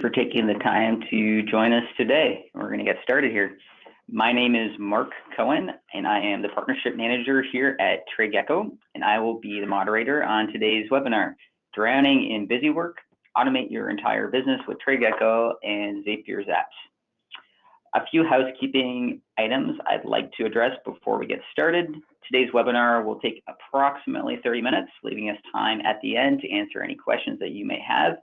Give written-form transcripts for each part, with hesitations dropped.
for taking the time to join us today. We're going to get started here. My name is Mark Cohen, and I am the Partnership Manager here at TradeGecko, and I will be the moderator on today's webinar, Drowning in Busy Work, Automate Your Entire Business with TradeGecko and Zapier Zaps. A few housekeeping items I'd like to address before we get started. Today's webinar will take approximately 30 minutes, leaving us time at the end to answer any questions that you may have.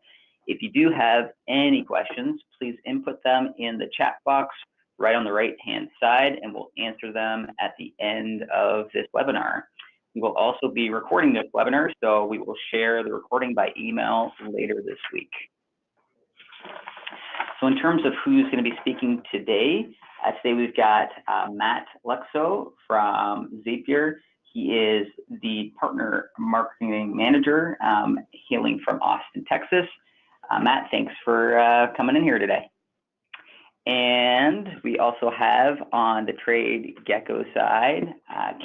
If you do have any questions, please input them in the chat box right on the right-hand side, and we'll answer them at the end of this webinar. We will also be recording this webinar, so we will share the recording by email later this week. So in terms of who's going to be speaking today, today we've got Matt Luxo from Zapier. He is the Partner Marketing Manager hailing from Austin, Texas. Matt, thanks for coming in here today. And we also have on the TradeGecko side,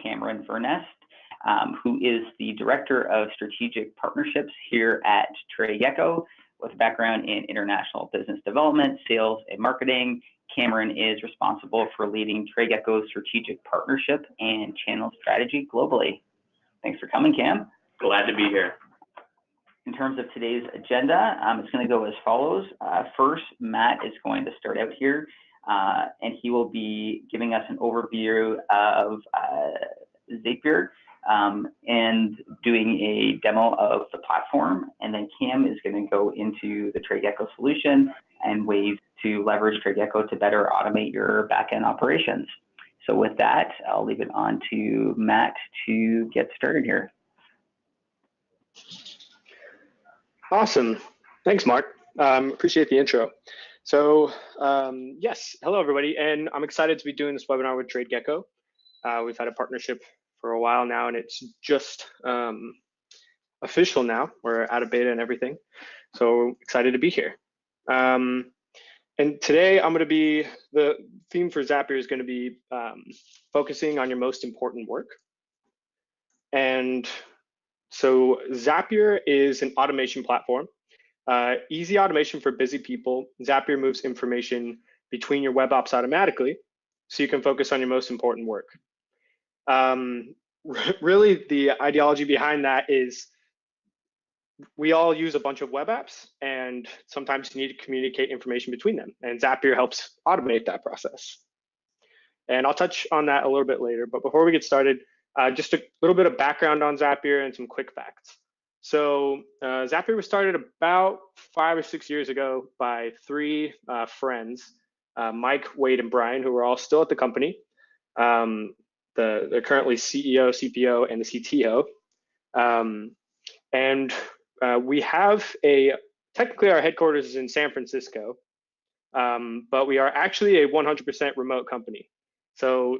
Cameron Vernest, who is the Director of Strategic Partnerships here at TradeGecko with a background in international business development, sales, and marketing. Cameron is responsible for leading TradeGecko's strategic partnership and channel strategy globally. Thanks for coming, Cam. Glad to be here. In terms of today's agenda, it's going to go as follows. First, Matt is going to start out here, and he will be giving us an overview of Zapier and doing a demo of the platform. And then Cam is going to go into the TradeGecko solution and ways to leverage TradeGecko to better automate your backend operations. So with that, I'll leave it on to Matt to get started here. Awesome. Thanks, Mark. Appreciate the intro. So yes, hello, everybody. And I'm excited to be doing this webinar with TradeGecko. We've had a partnership for a while now, and it's just official now. We're out of beta and everything. So excited to be here. And today I'm going to be, the theme for Zapier is going to be focusing on your most important work. And so Zapier is an automation platform, easy automation for busy people. Zapier moves information between your web apps automatically, so you can focus on your most important work. Really, the ideology behind that is we all use a bunch of web apps, and sometimes you need to communicate information between them, and Zapier helps automate that process. And I'll touch on that a little bit later, but before we get started, just a little bit of background on Zapier and some quick facts. So Zapier was started about 5 or 6 years ago by 3 friends, Mike, Wade, and Brian, who are all still at the company. They're currently CEO, CPO, and the CTO. And we have technically our headquarters is in San Francisco, but we are actually a 100% remote company. So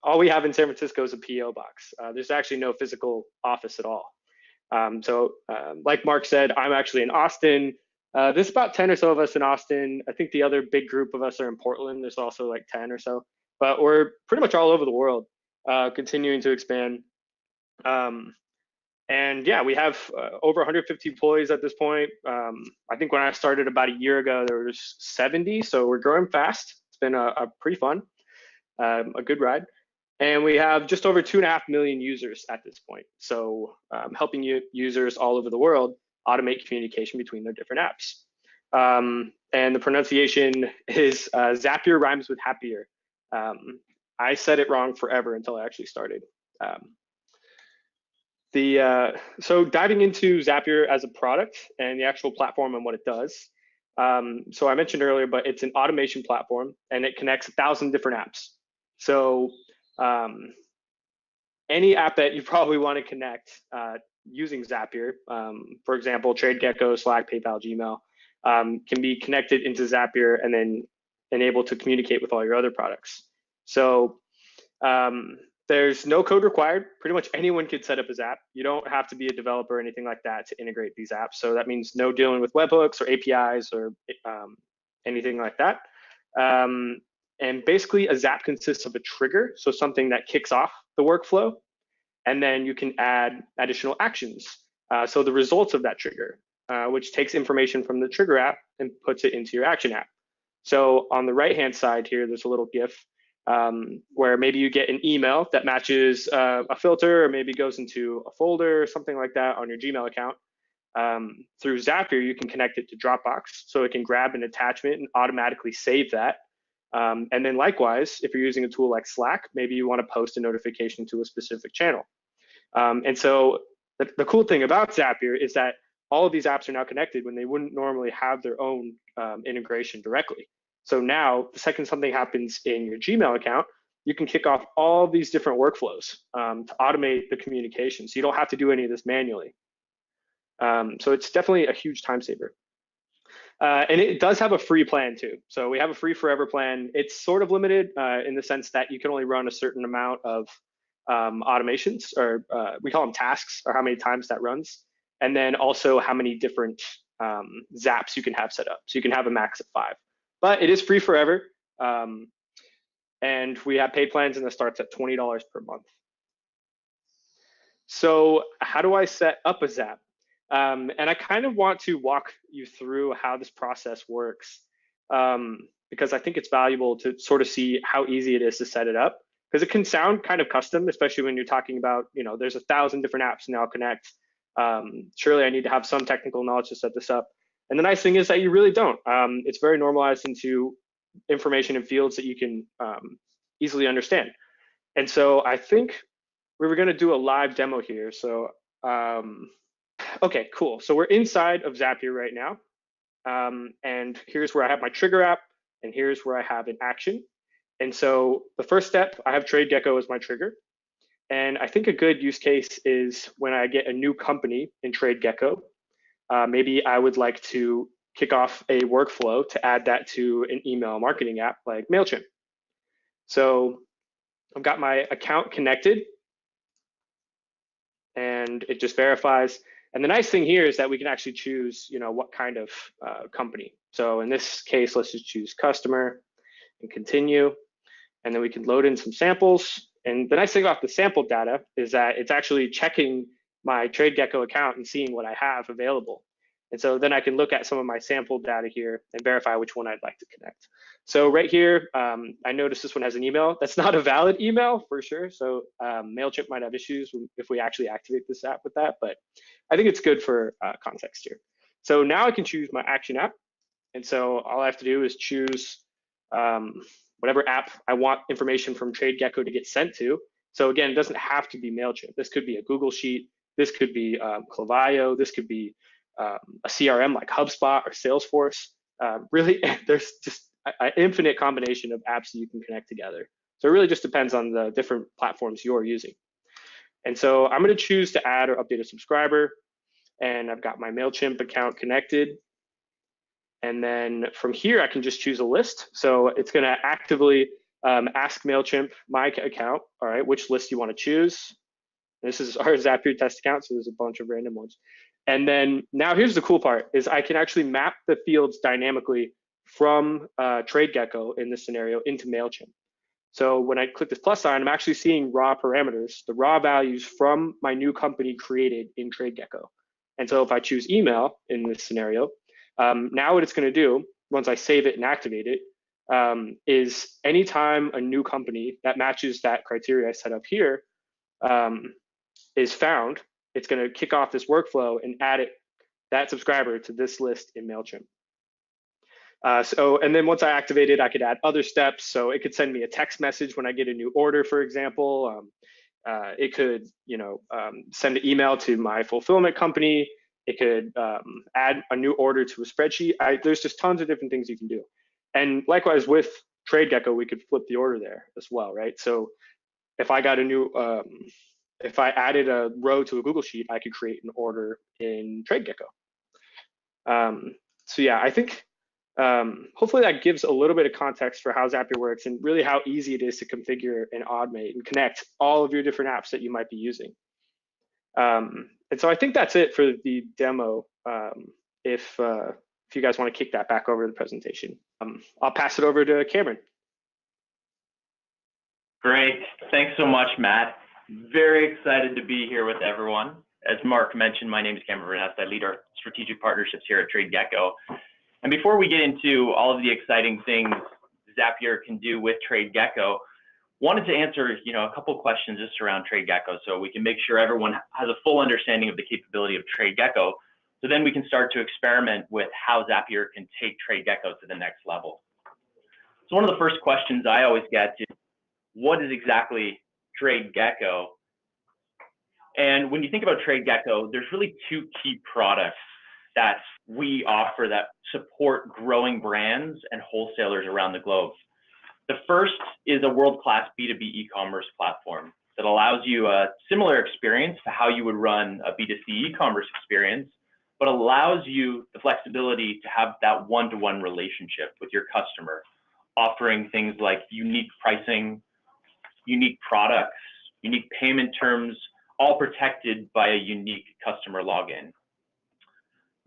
all we have in San Francisco is a PO box. There's actually no physical office at all. Like Mark said, I'm actually in Austin. There's about 10 or so of us in Austin. I think the other big group of us are in Portland. There's also like 10 or so, but we're pretty much all over the world, continuing to expand. And yeah, we have over 150 employees at this point. I think when I started about a year ago, there was 70, so we're growing fast. It's been a pretty fun. A good ride. And we have just over 2.5 million users at this point. So helping users all over the world automate communication between their different apps. And the pronunciation is Zapier rhymes with happier. I said it wrong forever until I actually started. So diving into Zapier as a product and the actual platform and what it does. So I mentioned earlier, but it's an automation platform and it connects 1,000 different apps. So any app that you probably want to connect using Zapier, for example, TradeGecko, Slack, PayPal, Gmail, can be connected into Zapier and then enabled to communicate with all your other products. So there's no code required. Pretty much anyone could set up a Zap. You don't have to be a developer or anything like that to integrate these apps. So that means no dealing with webhooks or APIs or anything like that. And basically a Zap consists of a trigger, so something that kicks off the workflow, and then you can add additional actions. So the results of that trigger, which takes information from the trigger app and puts it into your action app. So on the right-hand side here, there's a little GIF where maybe you get an email that matches a filter, or maybe goes into a folder or something like that on your Gmail account. Through Zapier, you can connect it to Dropbox, so it can grab an attachment and automatically save that. And then likewise, if you're using a tool like Slack, maybe you want to post a notification to a specific channel. And so the cool thing about Zapier is that all of these apps are now connected when they wouldn't normally have their own integration directly. So now, the second something happens in your Gmail account, you can kick off all these different workflows to automate the communication. So you don't have to do any of this manually. So it's definitely a huge time saver. And it does have a free plan too. So we have a free forever plan. It's sort of limited in the sense that you can only run a certain amount of automations, or we call them tasks, or how many times that runs. And then also how many different zaps you can have set up. So you can have a max of 5. But it is free forever. And we have paid plans, and it starts at $20 per month. So how do I set up a Zap? And I kind of want to walk you through how this process works, because I think it's valuable to sort of see how easy it is to set it up, because it can sound kind of custom, especially when you're talking about, there's 1,000 different apps now connect. Surely I need to have some technical knowledge to set this up. And the nice thing is that you really don't. It's very normalized into information and fields that you can easily understand. And so I think we were going to do a live demo here. So, okay, cool. So we're inside of Zapier right now. And here's where I have my trigger app, and here's where I have an action. And so the first step, I have TradeGecko as my trigger. And I think a good use case is when I get a new company in TradeGecko. Maybe I would like to kick off a workflow to add that to an email marketing app like MailChimp. So I've got my account connected, and it just verifies. And the nice thing here is that we can actually choose, what kind of company. So in this case, let's just choose customer and continue. And then we can load in some samples. And the nice thing about the sample data is that it's actually checking my TradeGecko account and seeing what I have available. And so then I can look at some of my sample data here and verify which one I'd like to connect. So right here, I noticed this one has an email. That's not a valid email for sure. So MailChimp might have issues if we actually activate this app with that, but I think it's good for context here. So now I can choose my action app. And so all I have to do is choose whatever app I want information from TradeGecko to get sent to. So again, it doesn't have to be MailChimp. This could be a Google Sheet. This could be Klaviyo. This could be a CRM like HubSpot or Salesforce. Really, there's just an infinite combination of apps that you can connect together. So it really just depends on the different platforms you're using. And so I'm going to choose to add or update a subscriber. And I've got my MailChimp account connected. And then from here, I can just choose a list. So it's going to actively ask MailChimp, my account, all right, which list you want to choose. This is our Zapier test account, so there's a bunch of random ones. And then now here's the cool part, is I can actually map the fields dynamically from TradeGecko in this scenario into MailChimp. So when I click this plus sign, I'm actually seeing raw parameters, the raw values from my new company created in TradeGecko. And so if I choose email in this scenario, now what it's going to do, once I save it and activate it, is anytime a new company that matches that criteria I set up here is found, it's going to kick off this workflow and add that subscriber to this list in MailChimp. And then once I activate it, I could add other steps. So it could send me a text message when I get a new order, for example. It could, send an email to my fulfillment company. It could add a new order to a spreadsheet. There's just tons of different things you can do. And likewise with TradeGecko, we could flip the order there as well, right? So if I got a new, if I added a row to a Google Sheet, I could create an order in TradeGecko. So yeah, I think hopefully that gives a little bit of context for how Zapier works and really how easy it is to configure and automate and connect all of your different apps that you might be using. And so I think that's it for the demo. If you guys want to kick that back over the presentation, I'll pass it over to Cameron. Great, thanks so much, Matt. Very excited to be here with everyone. As Mark mentioned, my name is Cameron Vanessa. I lead our strategic partnerships here at TradeGecko. And before we get into all of the exciting things Zapier can do with TradeGecko, wanted to answer a couple of questions just around TradeGecko so we can make sure everyone has a full understanding of the capability of TradeGecko. So then we can start to experiment with how Zapier can take TradeGecko to the next level. So one of the first questions I always get is, what is exactly TradeGecko? And when you think about TradeGecko, there's really two key products that we offer that support growing brands and wholesalers around the globe. The first is a world-class B2B e-commerce platform that allows you a similar experience to how you would run a B2C e-commerce experience, but allows you the flexibility to have that one-to-one relationship with your customer, offering things like unique pricing, unique products, unique payment terms, all protected by a unique customer login.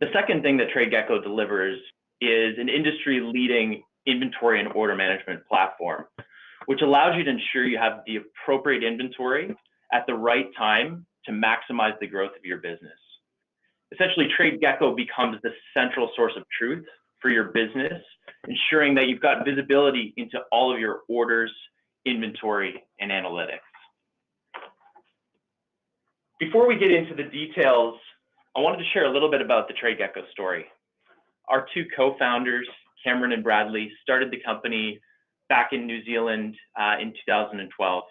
The second thing that TradeGecko delivers is an industry-leading inventory and order management platform, which allows you to ensure you have the appropriate inventory at the right time to maximize the growth of your business. Essentially, TradeGecko becomes the central source of truth for your business, ensuring that you've got visibility into all of your orders, inventory, and analytics. Before we get into the details, I wanted to share a little bit about the TradeGecko story. Our two co-founders, Cameron and Bradley, started the company back in New Zealand in 2012.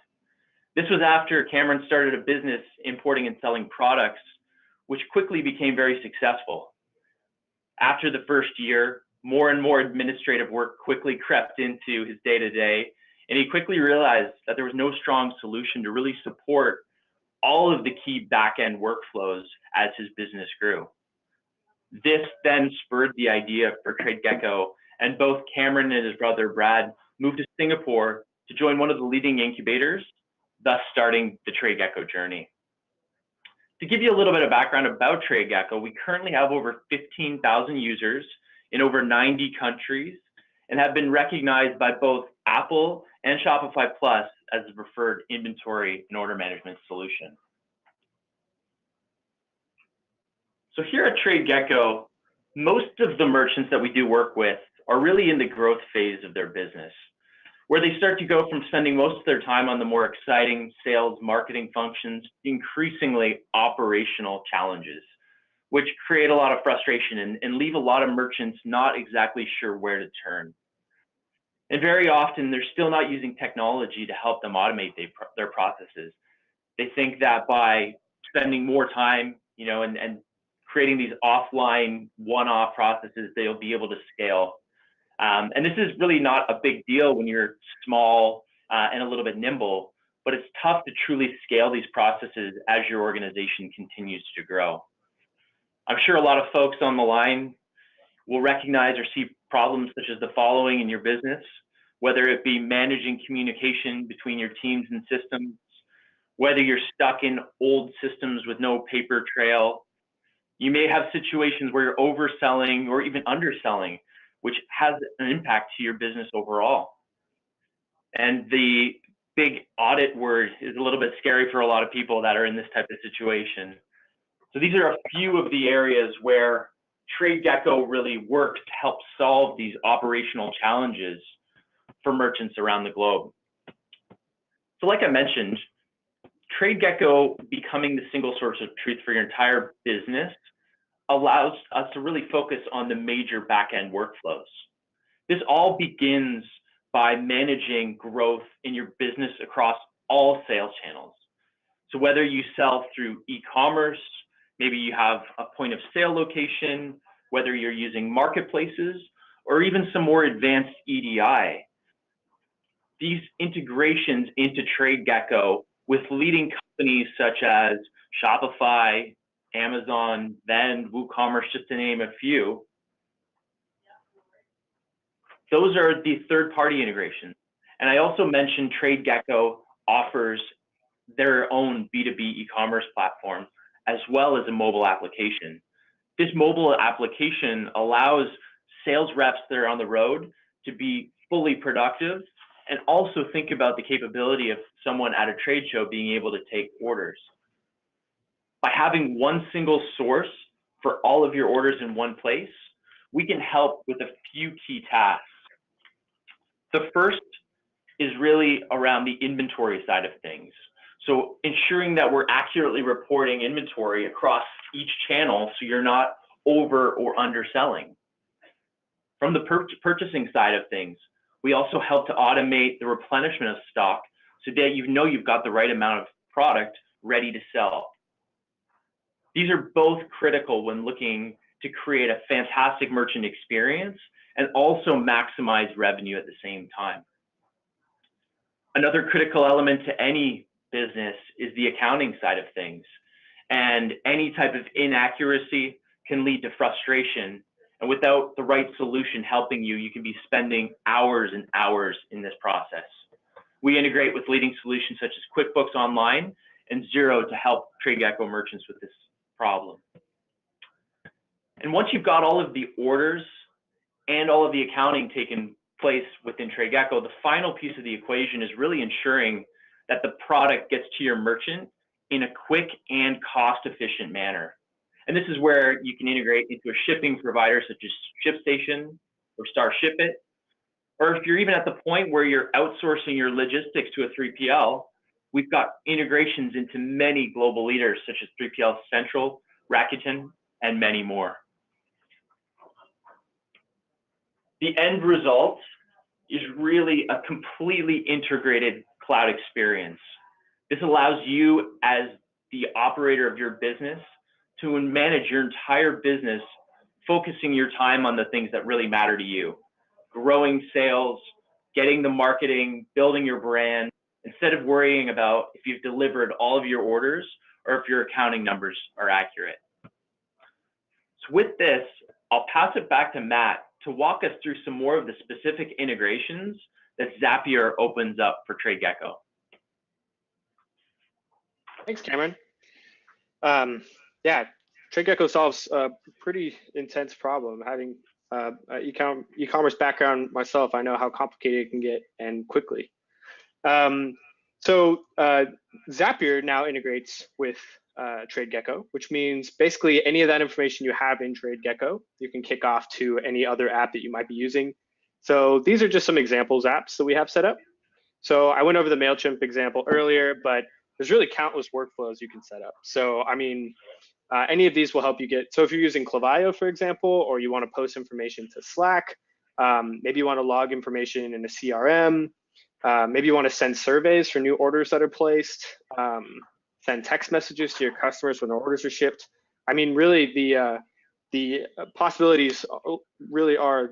This was after Cameron started a business importing and selling products, which quickly became very successful. After the first year, more and more administrative work quickly crept into his day-to-day, and he quickly realized that there was no strong solution to really support all of the key back-end workflows as his business grew. This then spurred the idea for TradeGecko, and both Cameron and his brother Brad moved to Singapore to join one of the leading incubators, thus starting the TradeGecko journey. To give you a little bit of background about TradeGecko, we currently have over 15,000 users in over 90 countries and have been recognized by both Apple and Shopify Plus as the preferred inventory and order management solution. So here at TradeGecko, most of the merchants that we do work with are really in the growth phase of their business, where they start to go from spending most of their time on the more exciting sales marketing functions to increasingly operational challenges, which create a lot of frustration and leave a lot of merchants not exactly sure where to turn. And very often, they're still not using technology to help them automate their processes. They think that by spending more time, and creating these offline one-off processes, they'll be able to scale. And this is really not a big deal when you're small and a little bit nimble, but it's tough to truly scale these processes as your organization continues to grow. I'm sure a lot of folks on the line will recognize or see problems such as the following in your business, whether it be managing communication between your teams and systems, whether you're stuck in old systems with no paper trail. You may have situations where you're overselling or even underselling, which has an impact to your business overall. And the big audit word is a little bit scary for a lot of people that are in this type of situation. So these are a few of the areas where TradeGecko really works to help solve these operational challenges for merchants around the globe. So like I mentioned, TradeGecko becoming the single source of truth for your entire business allows us to really focus on the major back-end workflows. This all begins by managing growth in your business across all sales channels. So whether you sell through e-commerce, maybe you have a point of sale location, whether you're using marketplaces, or even some more advanced EDI. These integrations into TradeGecko with leading companies such as Shopify, Amazon, Vend, WooCommerce, just to name a few. Those are the third-party integrations. And I also mentioned TradeGecko offers their own B2B e-commerce platform, as well as a mobile application. This mobile application allows sales reps that are on the road to be fully productive and also think about the capability of someone at a trade show being able to take orders. By having one single source for all of your orders in one place, we can help with a few key tasks. The first is really around the inventory side of things. So ensuring that we're accurately reporting inventory across each channel so you're not over or underselling. From the purchasing side of things, we also help to automate the replenishment of stock so that you know you've got the right amount of product ready to sell. These are both critical when looking to create a fantastic merchant experience and also maximize revenue at the same time. Another critical element to any business is the accounting side of things. And any type of inaccuracy can lead to frustration. And without the right solution helping you, you can be spending hours and hours in this process. We integrate with leading solutions such as QuickBooks Online and Xero to help TradeGecko merchants with this problem. And once you've got all of the orders and all of the accounting taken place within TradeGecko, the final piece of the equation is really ensuring that the product gets to your merchant in a quick and cost-efficient manner. And this is where you can integrate into a shipping provider such as ShipStation or StarShipIt. Or if you're even at the point where you're outsourcing your logistics to a 3PL, we've got integrations into many global leaders such as 3PL Central, Rakuten, and many more. The end result is really a completely integrated cloud experience. This allows you as the operator of your business to manage your entire business, focusing your time on the things that really matter to you. Growing sales, getting the marketing, building your brand, instead of worrying about if you've delivered all of your orders or if your accounting numbers are accurate. So with this, I'll pass it back to Matt to walk us through some more of the specific integrations that Zapier opens up for TradeGecko. Thanks, Cameron. Yeah, TradeGecko solves a pretty intense problem. Having an e-commerce background myself, I know how complicated it can get and quickly. So Zapier now integrates with TradeGecko, which means basically any of that information you have in TradeGecko, you can kick off to any other app that you might be using. So these are just some examples apps that we have set up. So I went over the MailChimp example earlier, but there's really countless workflows you can set up. So I mean, any of these will help you get, so if you're using Klaviyo, for example, or you want to post information to Slack, maybe you want to log information in a CRM, maybe you want to send surveys for new orders that are placed, send text messages to your customers when their orders are shipped. I mean, really the possibilities really are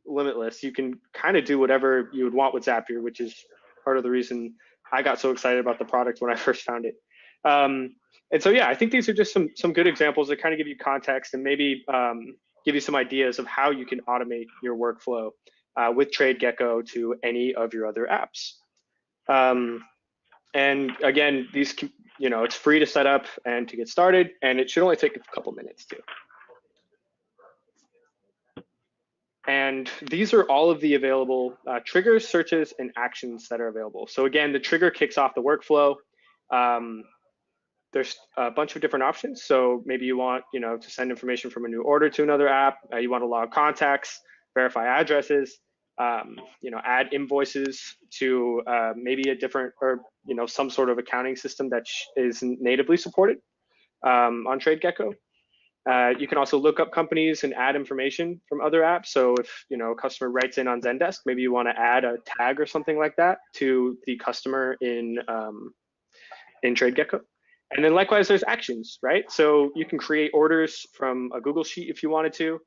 limitless. You can kind of do whatever you would want with Zapier, which is part of the reason I got so excited about the product when I first found it. And so, yeah, I think these are just some good examples that kind of give you context and maybe give you some ideas of how you can automate your workflow with TradeGecko to any of your other apps. And again, these, it's free to set up and to get started, and it should only take a couple minutes too. And these are all of the available triggers, searches, and actions that are available. So again, the trigger kicks off the workflow. There's a bunch of different options. So maybe you want, to send information from a new order to another app. You want to log contacts, verify addresses, add invoices to maybe a different or, some sort of accounting system that is natively supported on TradeGecko. You can also look up companies and add information from other apps. So if, a customer writes in on Zendesk, maybe you want to add a tag or something like that to the customer in TradeGecko. And then likewise, there's actions, right? So you can create orders from a Google Sheet if you wanted to.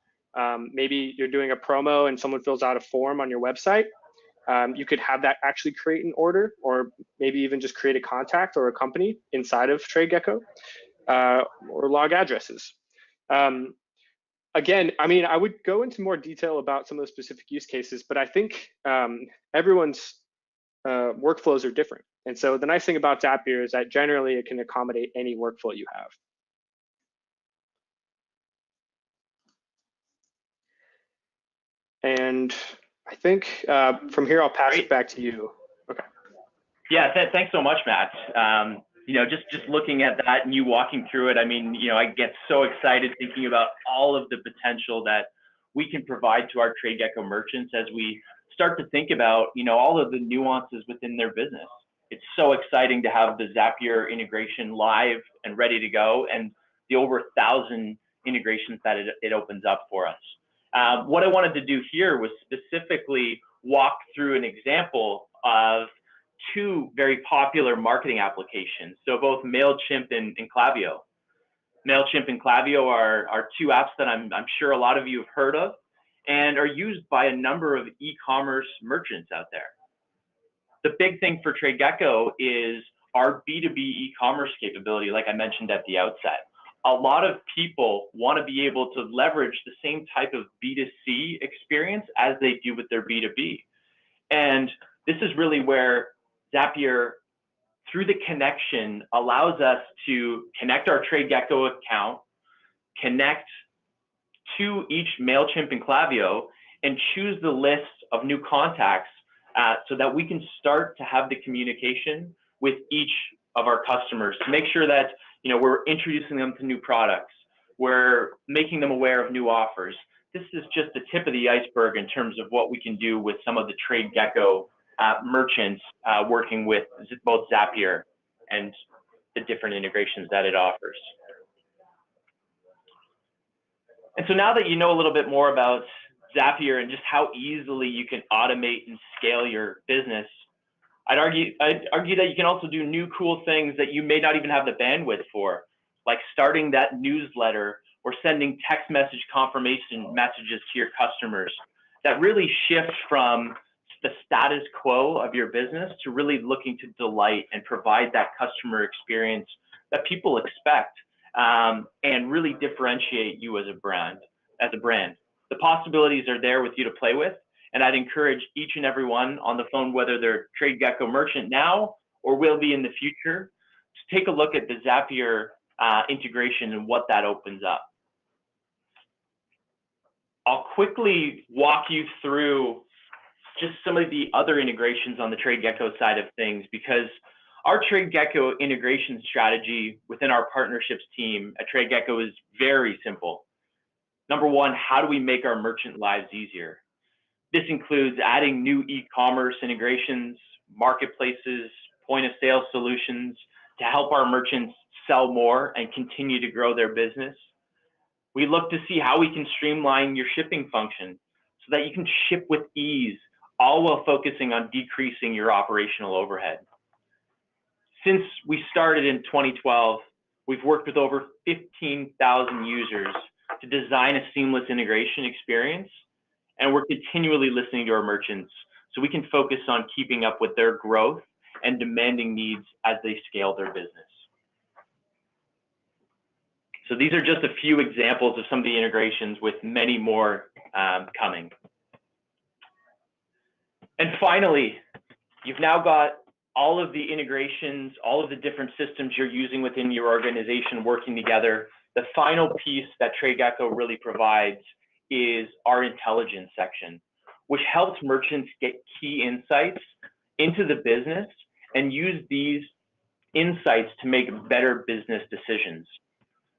Maybe you're doing a promo and someone fills out a form on your website. You could have that actually create an order, or maybe even just create a contact or a company inside of TradeGecko, or log addresses. Again, I mean, I would go into more detail about some of the specific use cases, but I think everyone's workflows are different. And so the nice thing about Zapier is that generally it can accommodate any workflow you have. And I think from here, I'll pass it back to you. Okay. Yeah, thanks so much, Matt. just looking at that and you walking through it, I mean, I get so excited thinking about all of the potential that we can provide to our TradeGecko merchants as we start to think about, all of the nuances within their business. It's so exciting to have the Zapier integration live and ready to go, and the over 1,000 integrations that it opens up for us. What I wanted to do here was specifically walk through an example of two very popular marketing applications. So both MailChimp and Klaviyo. MailChimp and Klaviyo are two apps that I'm sure a lot of you have heard of and are used by a number of e-commerce merchants out there. The big thing for TradeGecko is our B2B e-commerce capability, like I mentioned at the outset. A lot of people want to be able to leverage the same type of B2C experience as they do with their B2B. And this is really where Zapier, through the connection, allows us to connect our TradeGecko account, connect to each MailChimp and Klaviyo, and choose the list of new contacts so that we can start to have the communication with each of our customers to make sure that we're introducing them to new products, we're making them aware of new offers. This is just the tip of the iceberg in terms of what we can do with some of the TradeGecko merchants working with both Zapier and the different integrations that it offers. And so now that you know a little bit more about Zapier and just how easily you can automate and scale your business, I'd argue that you can also do new cool things that you may not even have the bandwidth for, like starting that newsletter or sending text message confirmation messages to your customers that really shift from the status quo of your business to really looking to delight and provide that customer experience that people expect, and really differentiate you as a brand. The possibilities are there with you to play with, and I'd encourage each and every one on the phone, whether they're TradeGecko merchant now or will be in the future, to take a look at the Zapier integration and what that opens up. I'll quickly walk you through just some of the other integrations on the TradeGecko side of things, because our TradeGecko integration strategy within our partnerships team at TradeGecko is very simple. Number one, how do we make our merchant lives easier? This includes adding new e-commerce integrations, marketplaces, point of sale solutions to help our merchants sell more and continue to grow their business. We look to see how we can streamline your shipping function so that you can ship with ease, all while focusing on decreasing your operational overhead. Since we started in 2012, we've worked with over 15,000 users to design a seamless integration experience, and we're continually listening to our merchants so we can focus on keeping up with their growth and demanding needs as they scale their business. So these are just a few examples of some of the integrations, with many more coming. And finally, you've now got all of the integrations, all of the different systems you're using within your organization working together. The final piece that TradeGecko really provides is our intelligence section, which helps merchants get key insights into the business and use these insights to make better business decisions.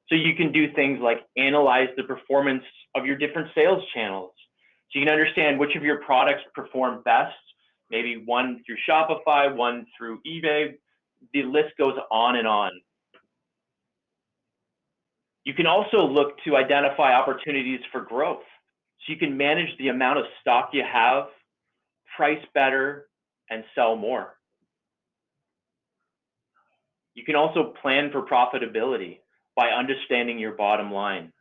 So you can do things like analyze the performance of your different sales channels. So you can understand which of your products perform best, maybe one through Shopify, one through eBay. The list goes on and on. You can also look to identify opportunities for growth. So you can manage the amount of stock you have, price better, and sell more. You can also plan for profitability by understanding your bottom line.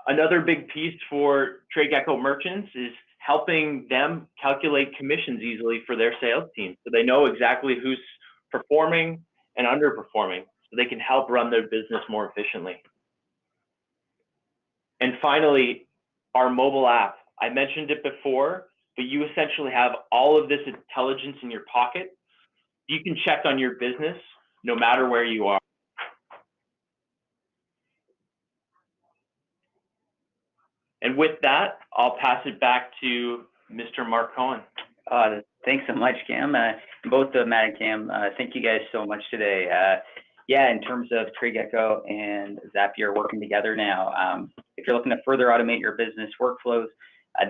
Another big piece for TradeGecko merchants is helping them calculate commissions easily for their sales team, so they know exactly who's performing and underperforming, so they can help run their business more efficiently. And finally, our mobile app. I mentioned it before, but you essentially have all of this intelligence in your pocket. You can check on your business no matter where you are. And with that, I'll pass it back to Mr. Mark Cohen. Thanks so much, Cam. both Matt and Cam, thank you guys so much today. Yeah, in terms of TradeGecko and Zapier working together now, if you're looking to further automate your business workflows,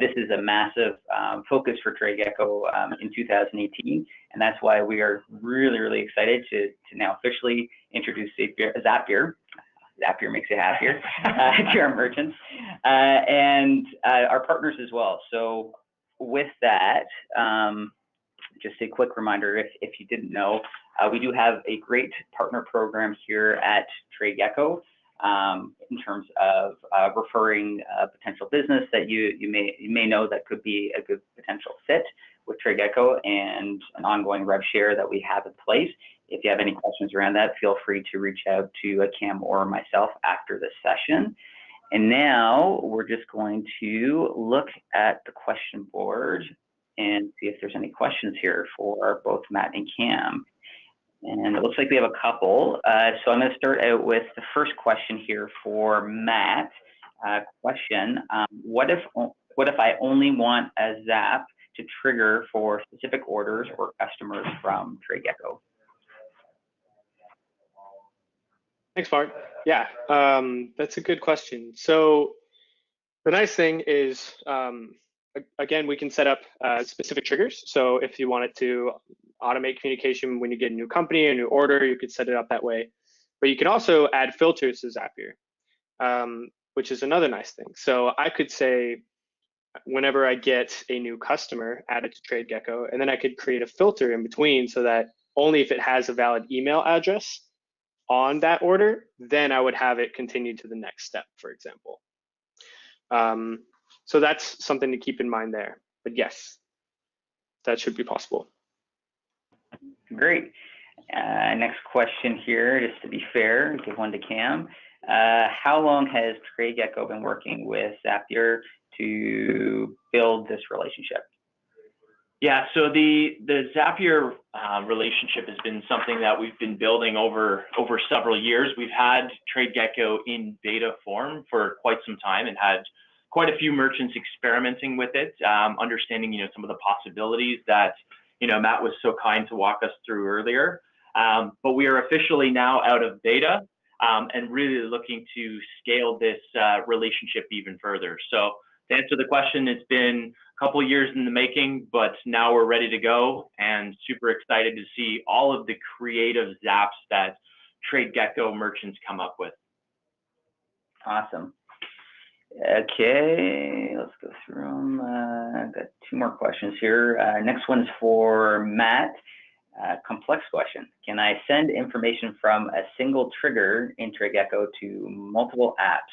this is a massive focus for TradeGecko in 2018, and that's why we are really, really excited to now officially introduce Zapier. Zapier makes you happier to our merchants and our partners as well. So with that, just a quick reminder, if you didn't know, we do have a great partner program here at TradeGecko in terms of referring a potential business that you may know that could be a good potential fit with TradeGecko, and an ongoing rev share that we have in place. If you have any questions around that, feel free to reach out to Cam or myself after the session. And now we're just going to look at the question board and see if there's any questions here for both Matt and Cam. And it looks like we have a couple. So I'm going to start out with the first question here for Matt. Question, what if I only want a Zap to trigger for specific orders or customers from TradeGecko? Thanks, Mark. Yeah, that's a good question. So the nice thing is, again, we can set up specific triggers. So if you wanted to automate communication when you get a new company, a new order, you could set it up that way. But you can also add filters to Zapier, which is another nice thing. So I could say, whenever I get a new customer added to TradeGecko, and then I could create a filter in between so that only if it has a valid email address on that order, then I would have it continue to the next step, for example. So that's something to keep in mind there. But yes, that should be possible. Great. Next question here, just to be fair, give one to Cam. How long has TradeGecko been working with Zapier to build this relationship? Yeah, so the Zapier relationship has been something that we've been building over several years. We've had TradeGecko in beta form for quite some time and had quite a few merchants experimenting with it, understanding some of the possibilities that Matt was so kind to walk us through earlier. But we are officially now out of beta and really looking to scale this relationship even further. So to answer the question, it's been a couple of years in the making, but now we're ready to go and super excited to see all of the creative Zaps that TradeGecko merchants come up with. Awesome. Okay, let's go through them. I've got two more questions here. Next one's for Matt. Complex question. Can I send information from a single trigger in TradeGecko to multiple apps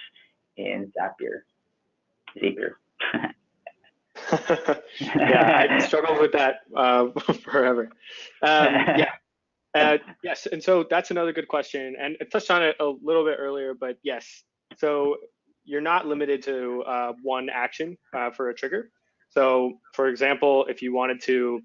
in Zapier? Yeah, I struggled with that forever. Yes, and so that's another good question. And I touched on it a little bit earlier, but yes. So you're not limited to one action for a trigger. So for example, if you wanted to,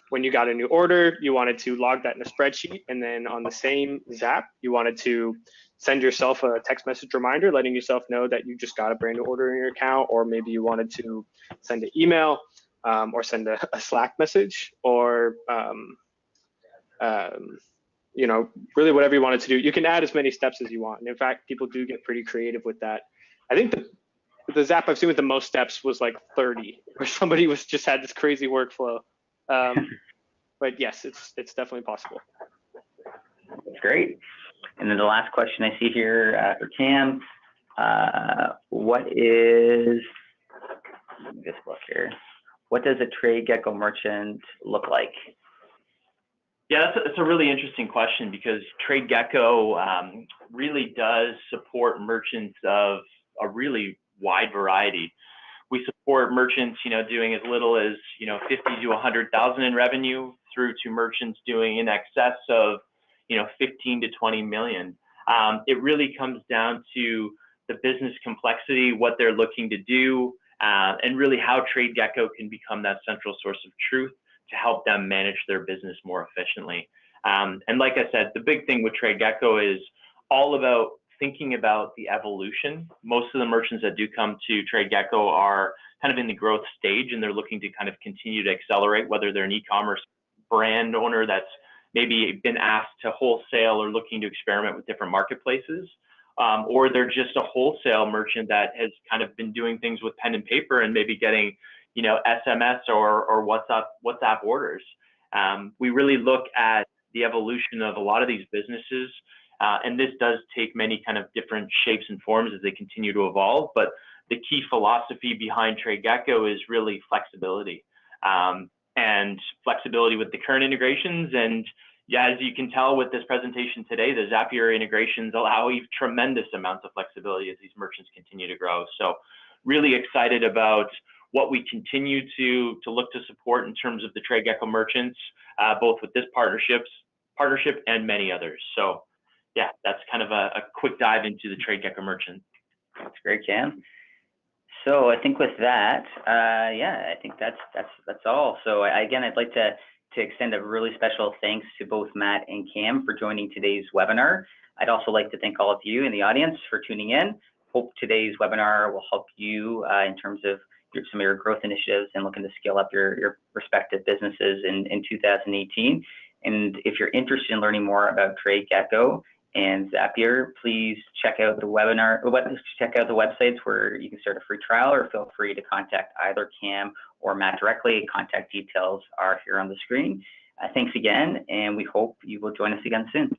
when you got a new order, you wanted to log that in a spreadsheet, and then on the same Zap, you wanted to send yourself a text message reminder letting yourself know that you just got a brand new order in your account, or maybe you wanted to send an email or send a Slack message, or really whatever you wanted to do. You can add as many steps as you want. And in fact, people do get pretty creative with that. I think the Zap I've seen with the most steps was like 30, where somebody just had this crazy workflow. But yes, it's definitely possible. That's great. And then the last question I see here for Cam, what does a TradeGecko merchant look like? Yeah, that's a really interesting question, because TradeGecko really does support merchants of a really wide variety. We support merchants, doing as little as 50 to 100,000 in revenue, through to merchants doing in excess of 15 to 20 million. It really comes down to the business complexity, what they're looking to do, and really how TradeGecko can become that central source of truth to help them manage their business more efficiently. And like I said, the big thing with TradeGecko is all about thinking about the evolution. Most of the merchants that do come to TradeGecko are kind of in the growth stage, and they're looking to kind of continue to accelerate, whether they're an e-commerce brand owner that's maybe been asked to wholesale or looking to experiment with different marketplaces, or they're just a wholesale merchant that has kind of been doing things with pen and paper and maybe getting, SMS or WhatsApp orders. We really look at the evolution of a lot of these businesses, and this does take many kind of different shapes and forms as they continue to evolve. But the key philosophy behind TradeGecko is really flexibility, and flexibility with the current integrations. And yeah, as you can tell with this presentation today, the Zapier integrations allow tremendous amounts of flexibility as these merchants continue to grow. So really excited about what we continue to look to support in terms of the TradeGecko merchants, both with this partnership and many others. So yeah, that's kind of a quick dive into the TradeGecko merchant. That's great, Cam. So I think with that, I think that's all. So again, I'd like to extend a really special thanks to both Matt and Cam for joining today's webinar. I'd also like to thank all of you in the audience for tuning in. Hope today's webinar will help you in terms of some of your growth initiatives and looking to scale up your respective businesses in 2018. And if you're interested in learning more about TradeGecko and Zapier, please check out the websites where you can start a free trial, or feel free to contact either Cam or Matt directly. Contact details are here on the screen. Thanks again, and we hope you will join us again soon.